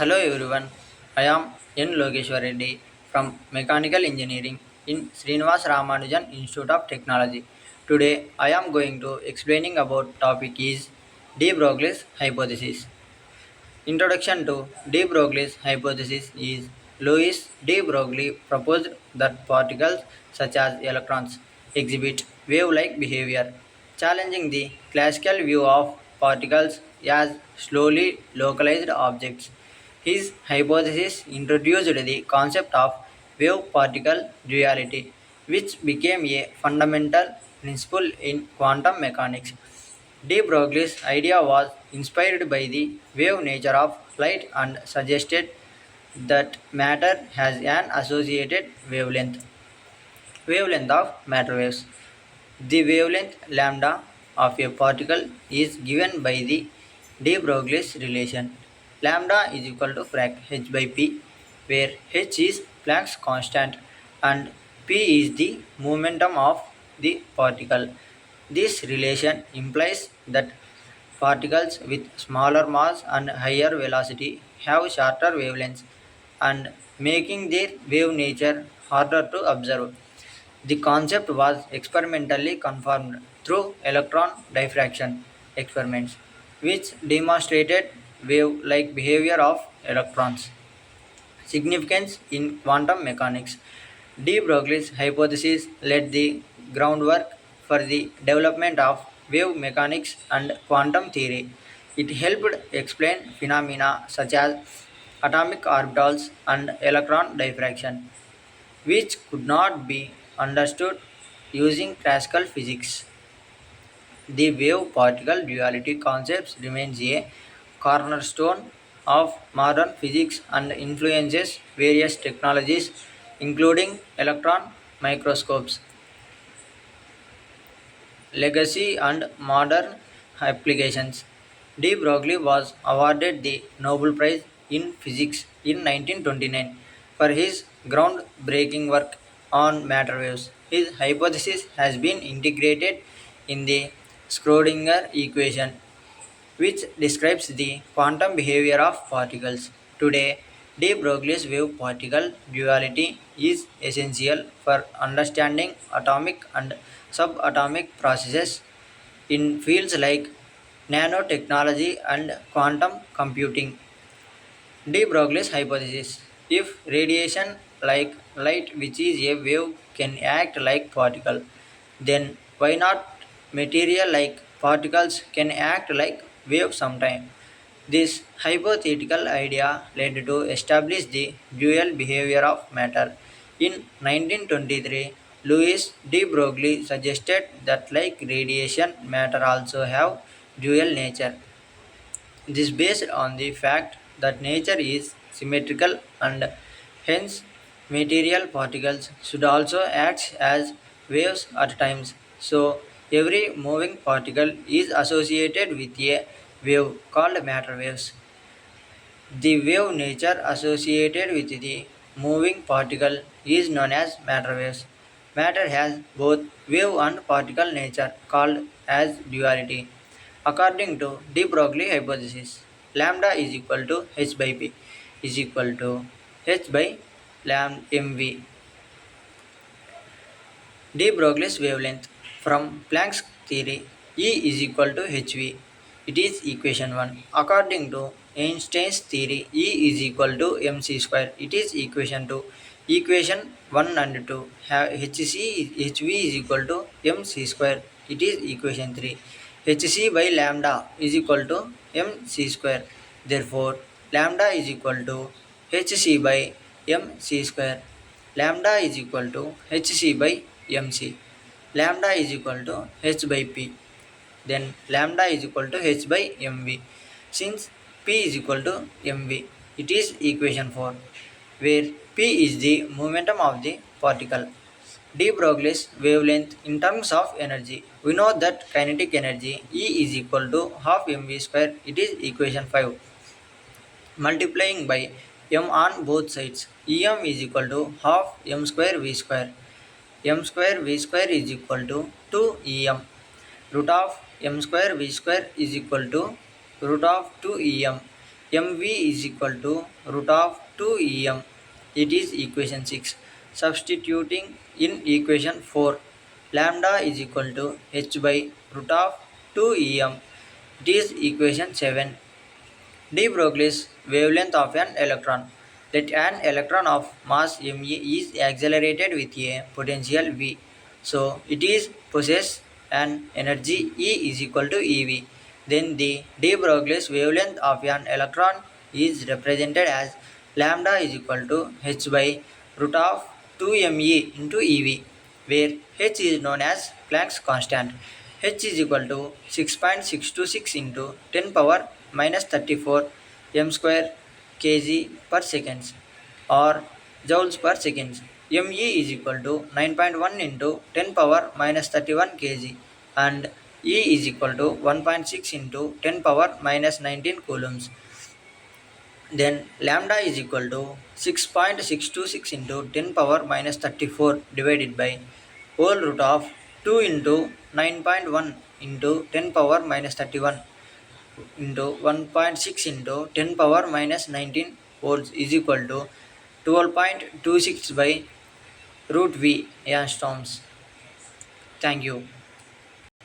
Hello everyone, I am N. Logeshwar Reddy from Mechanical Engineering in Srinivas Ramanujan Institute of Technology. Today I am going to explaining about topic is de Broglie's hypothesis. Introduction to de Broglie's hypothesis is Louis de Broglie proposed that particles such as electrons exhibit wave-like behavior, challenging the classical view of particles as slowly localized objects. His hypothesis introduced the concept of wave-particle duality, which became a fundamental principle in quantum mechanics. De Broglie's idea was inspired by the wave nature of light and suggested that matter has an associated wavelength of matter waves. The wavelength lambda of a particle is given by the de Broglie's relation. Lambda is equal to frac h by p, where h is Planck's constant and p is the momentum of the particle. This relation implies that particles with smaller mass and higher velocity have shorter wavelengths and making their wave nature harder to observe. The concept was experimentally confirmed through electron diffraction experiments, which demonstrated wave-like behavior of electrons. Significance in quantum mechanics. De Broglie's hypothesis laid the groundwork for the development of wave mechanics and quantum theory. It helped explain phenomena such as atomic orbitals and electron diffraction, which could not be understood using classical physics. The wave-particle duality concept remains a cornerstone of modern physics and influences various technologies, including electron microscopes, legacy, and modern applications. De Broglie was awarded the Nobel Prize in Physics in 1929 for his groundbreaking work on matter waves. His hypothesis has been integrated in the Schrödinger equation, which describes the quantum behavior of particles. Today, de Broglie's wave-particle duality is essential for understanding atomic and subatomic processes in fields like nanotechnology and quantum computing. De Broglie's hypothesis: if radiation like light, which is a wave, can act like particle, then why not material like particles can act like wave sometime? This hypothetical idea led to establish the dual behavior of matter. In 1923, Louis de Broglie suggested that like radiation, matter also have dual nature. This based on the fact that nature is symmetrical and hence material particles should also act as waves at times. So every moving particle is associated with a wave called matter waves. The wave nature associated with the moving particle is known as matter waves. Matter has both wave and particle nature called as duality. According to de Broglie hypothesis, lambda is equal to h by p is equal to h by lambda mv. De Broglie's wavelength. From Planck's theory, E is equal to hv. It is equation 1. According to Einstein's theory, E is equal to mc square. It is equation 2. Equation 1 and 2 have hv is equal to mc square. It is equation 3. hc by lambda is equal to mc square. Therefore, lambda is equal to hc by mc square. Lambda is equal to hc by mc. Lambda is equal to h by p. Then lambda is equal to h by mv. Since p is equal to mv, it is equation 4, where p is the momentum of the particle. De Broglie's wavelength in terms of energy. We know that kinetic energy E is equal to half mv square. It is equation 5. Multiplying by m on both sides. Em is equal to half m square v square. M square v square is equal to 2em. Root of m square v square is equal to root of 2em. mv is equal to root of 2em. It is equation 6. Substituting in equation 4, lambda is equal to h by root of 2em. It is equation 7. De Broglie's wavelength of an electron. Let an electron of mass me is accelerated with a potential v. So it is possess an energy E is equal to ev. Then the de Broglie's wavelength of an electron is represented as lambda is equal to h by root of 2me into ev, where h is known as Planck's constant. H is equal to 6.626 into 10 power minus 34 m square kg per seconds, or joules per seconds. Me is equal to 9.1 into 10 power minus 31 kg, and E is equal to 1.6 into 10 power minus 19 coulombs. Then lambda is equal to 6.626 into 10 power minus 34 divided by whole root of 2 into 9.1 into 10 power minus 31 into 1.6 into 10 power minus 19 volts is equal to 12.26 by root V angstroms. Thank you.